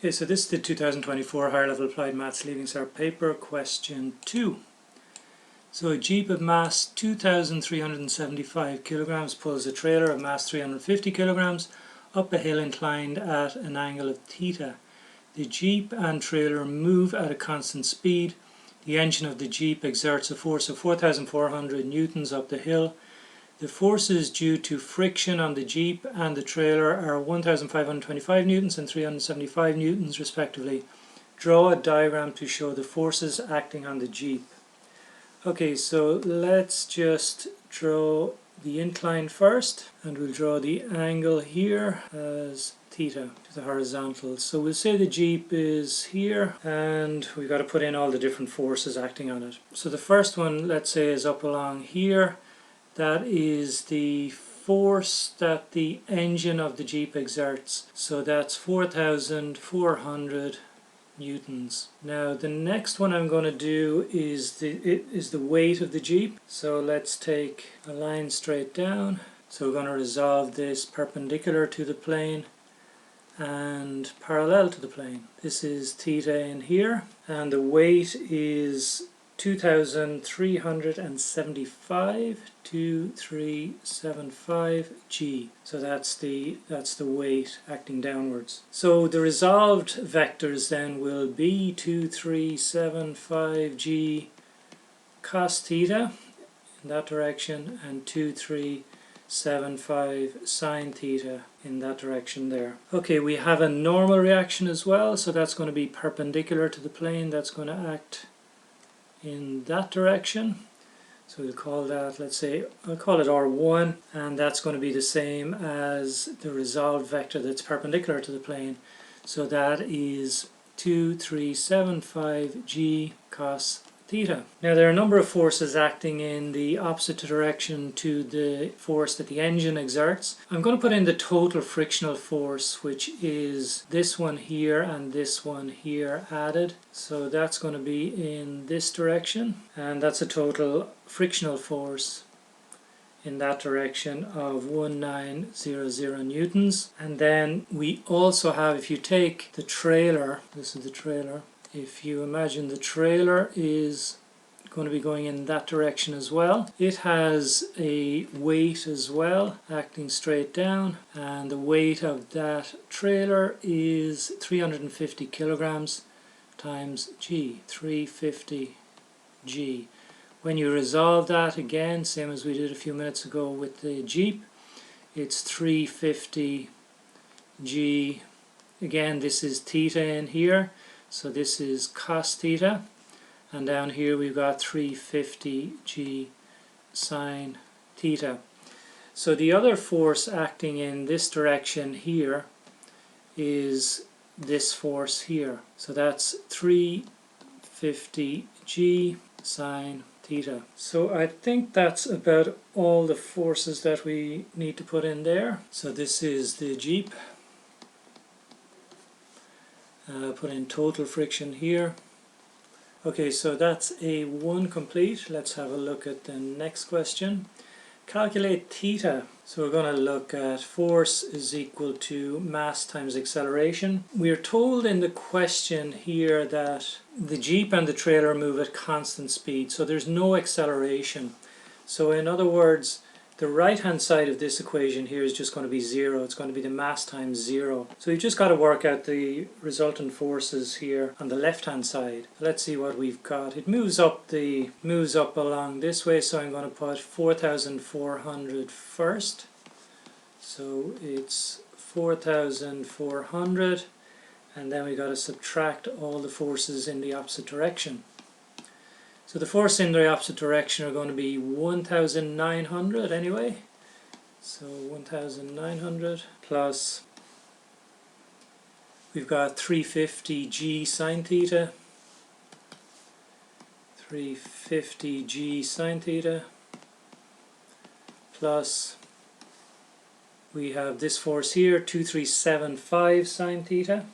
Okay, so this is the 2024 Higher Level Applied Maths Leaving Cert paper, question 2. So a jeep of mass 2,375 kilograms pulls a trailer of mass 350 kilograms up a hill inclined at an angle of theta. The jeep and trailer move at a constant speed. The engine of the jeep exerts a force of 4,400 newtons up the hill. The forces due to friction on the jeep and the trailer are 1,525 newtons and 375 newtons respectively. Draw a diagram to show the forces acting on the jeep. Okay, so let's just draw the incline first, and we'll draw the angle here as theta to the horizontal. So we'll say the jeep is here, and we've got to put in all the different forces acting on it. So the first one, let's say, is up along here. That is the force that the engine of the jeep exerts. So that's 4,400 newtons. Now the next one I'm going to do is the weight of the jeep. So let's take a line straight down. So we're going to resolve this perpendicular to the plane and parallel to the plane. This is theta in here, and the weight is 2375 G. So that's the weight acting downwards. So the resolved vectors then will be 2375 G cos theta in that direction and 2375 sine theta in that direction there. Okay, we have a normal reaction as well, so that's going to be perpendicular to the plane. That's going to act in that direction. So we'll call that, let's say, I'll call it R1, and that's going to be the same as the resolved vector that's perpendicular to the plane. So that is 2375 G cos theta. Now there are a number of forces acting in the opposite direction to the force that the engine exerts. I'm going to put in the total frictional force, which is this one here and this one here added. So that's going to be in this direction, and that's a total frictional force in that direction of 1900 newtons. And then we also have, if you take the trailer, this is the trailer, if you imagine the trailer is going to be going in that direction as well. It has a weight as well acting straight down, and the weight of that trailer is 350 kilograms times G, 350 G. When you resolve that again, same as we did a few minutes ago with the Jeep, it's 350 G. Again, this is theta in here. So this is cos theta, and down here we've got 350 G sine theta. So the other force acting in this direction here is this force here. So that's 350 G sine theta. So I think that's about all the forces that we need to put in there. So this is the Jeep. Put in total friction here. Okay, so that's A1 complete. Let's have a look at the next question. Calculate theta. So we're going to look at force is equal to mass times acceleration. We are told in the question here that the Jeep and the trailer move at constant speed, so there's no acceleration. So in other words, the right hand side of this equation here is just going to be 0. It's going to be the mass times 0. So you've just got to work out the resultant forces here on the left hand side. Let's see what we've got. It moves up along this way, so I'm going to put 4,400 first. So it's 4,400, and then we've got to subtract all the forces in the opposite direction. So the force in the opposite direction are going to be 1,900 anyway. So 1,900 plus, we've got 350 G sine theta. 350 G sine theta plus, we have this force here, 2375 sine theta.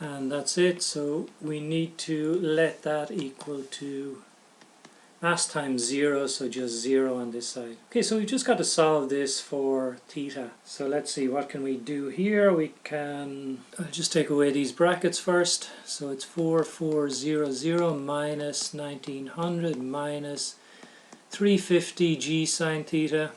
And that's it. So we need to let that equal to Mass times 0, so just 0 on this side. Okay, so we've just got to solve this for theta. So let's see, what can we do here? I'll just take away these brackets first. So it's 4400 minus 1900 minus 350 g sine theta.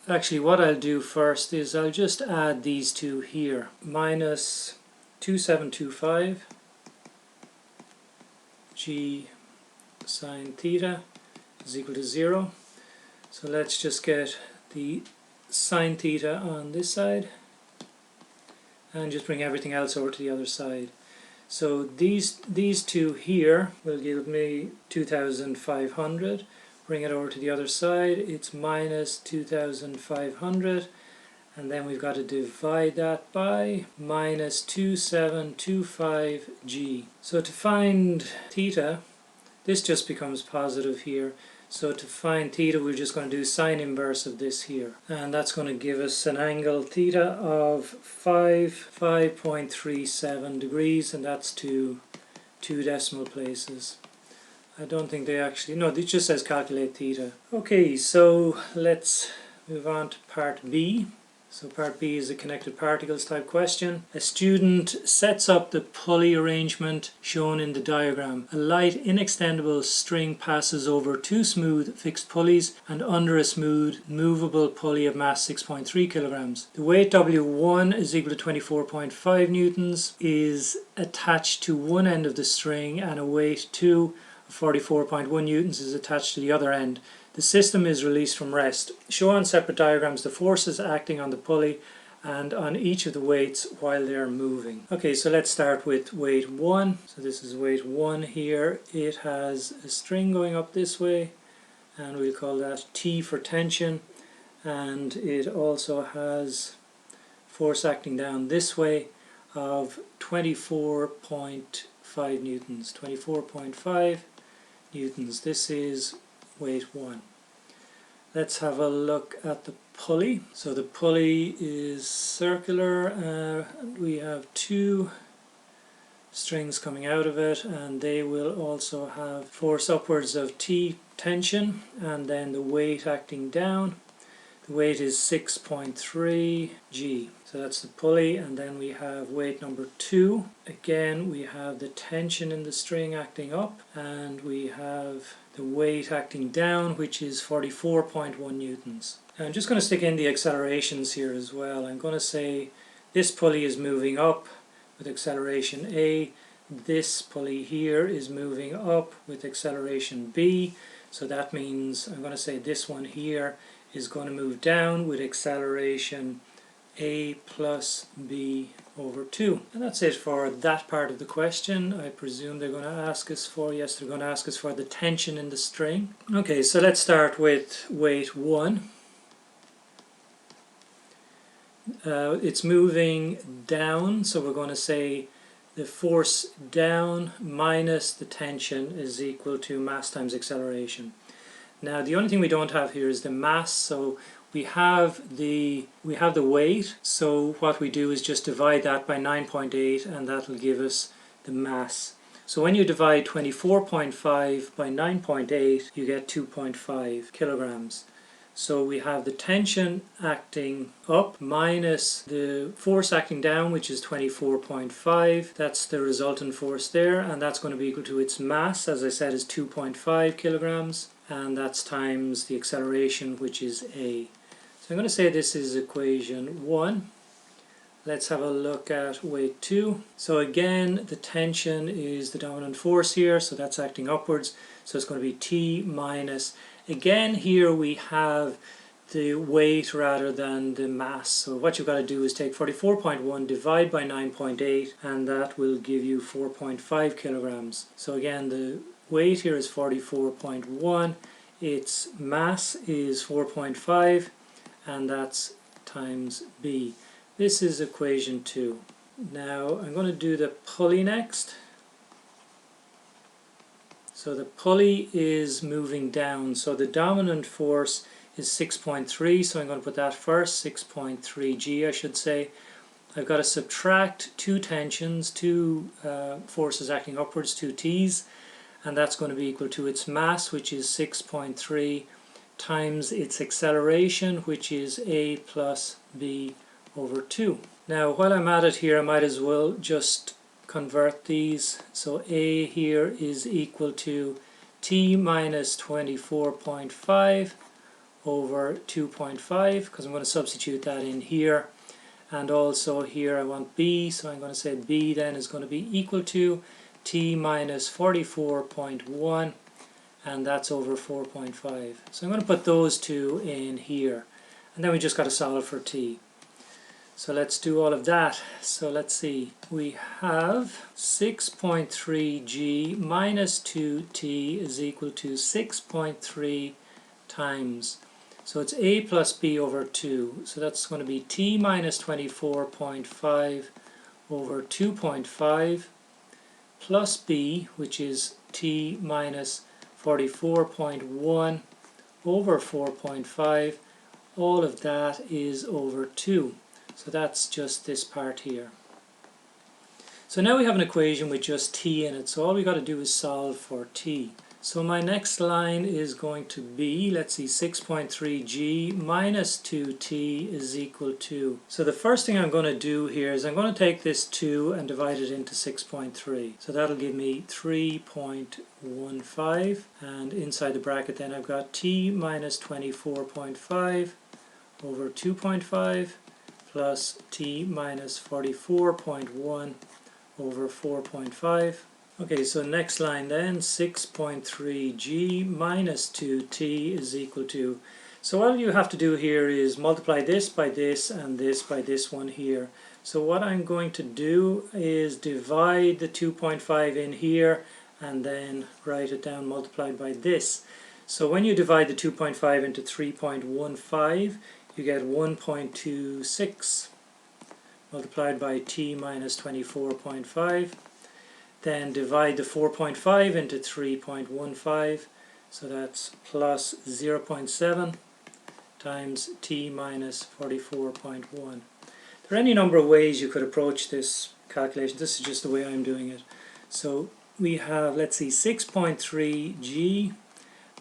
Actually, what I'll do first is I'll just add these two here. Minus 2725 g sine theta is equal to 0. So let's just get the sine theta on this side and just bring everything else over to the other side. So these two here will give me 2500. Bring it over to the other side, it's minus 2500, and then we've got to divide that by minus 2725g. So to find theta, this just becomes positive here. So to find theta, we're just going to do sine inverse of this here. And that's going to give us an angle theta of 5.37 degrees, and that's to 2 decimal places. I don't think they actually, no, it just says calculate theta. Okay, so let's move on to part B. So part B is a connected particles type question. A student sets up the pulley arrangement shown in the diagram. A light inextendable string passes over 2 smooth fixed pulleys and under a smooth movable pulley of mass 6.3 kilograms. The weight W1 is equal to 24.5 newtons is attached to one end of the string, and a weight 2 of 44.1 newtons is attached to the other end. The system is released from rest. Show on separate diagrams the forces acting on the pulley and on each of the weights while they are moving. Okay, so let's start with weight 1. So this is weight 1 here. It has a string going up this way, and we'll call that T for tension. And it also has force acting down this way of 24.5 newtons. 24.5 newtons. This is weight 1. Let's have a look at the pulley. So the pulley is circular. We have 2 strings coming out of it, and they will also have force upwards of T tension, and then the weight acting down. The weight is 6.3 G. So that's the pulley, and then we have weight number 2. Again, we have the tension in the string acting up, and we have the weight acting down, which is 44.1 newtons. And I'm just going to stick in the accelerations here as well. I'm going to say this pulley is moving up with acceleration A. This pulley here is moving up with acceleration B. So that means I'm going to say this one here is going to move down with acceleration A plus B over 2. And that's it for that part of the question. I presume they're going to ask us for, yes, they're going to ask us for the tension in the string. Okay, so let's start with weight 1. It's moving down, so we're going to say the force down minus the tension is equal to mass times acceleration. Now the only thing we don't have here is the mass, so we have the weight, so what we do is just divide that by 9.8, and that will give us the mass. So when you divide 24.5 by 9.8, you get 2.5 kilograms. So we have the tension acting up minus the force acting down, which is 24.5. That's the resultant force there, and that's going to be equal to its mass, as I said, is 2.5 kilograms, and that's times the acceleration, which is A. So I'm going to say this is equation 1. Let's have a look at weight 2. So again, the tension is the dominant force here, so that's acting upwards. So it's going to be T minus, again here we have the weight rather than the mass. So what you've got to do is take 44.1, divide by 9.8, and that will give you 4.5 kilograms. So again, the weight here is 44.1, its mass is 4.5, and that's times B. This is equation 2. Now I'm going to do the pulley next. So the pulley is moving down, so the dominant force is 6.3, so I'm going to put that first, 6.3 G I should say. I've got to subtract 2 tensions, 2 forces acting upwards, 2 T's, and that's going to be equal to its mass, which is 6.3, times its acceleration, which is a plus b over 2. Now while I'm at it here, I might as well just convert these. So a here is equal to t minus 24.5 over 2.5, because I'm going to substitute that in here. And also here I want b, so I'm going to say b then is going to be equal to t minus 44.1, and that's over 4.5. So I'm going to put those two in here, and then we just got to solve for t. So let's do all of that. So let's see, we have 6.3g minus 2t is equal to 6.3 times, so it's a plus b over 2, so that's going to be t minus 24.5 over 2.5 plus b, which is t minus 44.1 over 4.5. All of that is over 2. So that's just this part here. So now we have an equation with just t in it, so all we got to do is solve for t. So my next line is going to be, let's see, 6.3g minus 2t is equal to. So the first thing I'm going to do here is I'm going to take this 2 and divide it into 6.3. So that'll give me 3.15, and inside the bracket then I've got t minus 24.5 over 2.5 plus t minus 44.1 over 4.5. Okay, so next line then, 6.3g minus 2t is equal to, so all you have to do here is multiply this by this and this by this one here. So what I'm going to do is divide the 2.5 in here and then write it down multiplied by this. So when you divide the 2.5 into 3.15, you get 1.26 multiplied by t minus 24.5. Then divide the 4.5 into 3.15, so that's plus 0.7 times t minus 44.1. There are any number of ways you could approach this calculation. This is just the way I'm doing it. So we have, let's see, 6.3g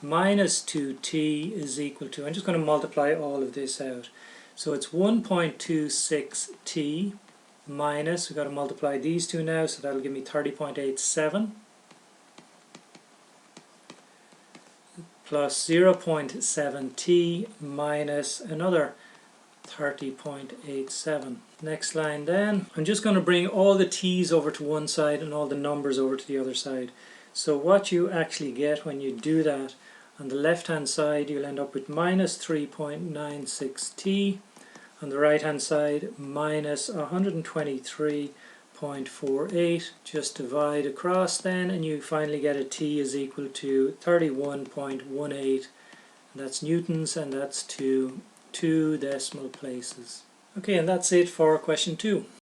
minus 2t is equal to, I'm just going to multiply all of this out. So it's 1.26t minus, we've got to multiply these two now, so that'll give me 30.87 plus 0.7t minus another 30.87. Next line then, I'm just going to bring all the t's over to one side and all the numbers over to the other side. So what you actually get when you do that, on the left hand side you'll end up with minus 3.96t, on the right hand side minus 123.48. Just divide across then and you finally get a t is equal to 31.18. That's newtons, and that's to 2 decimal places. Okay, and that's it for question 2.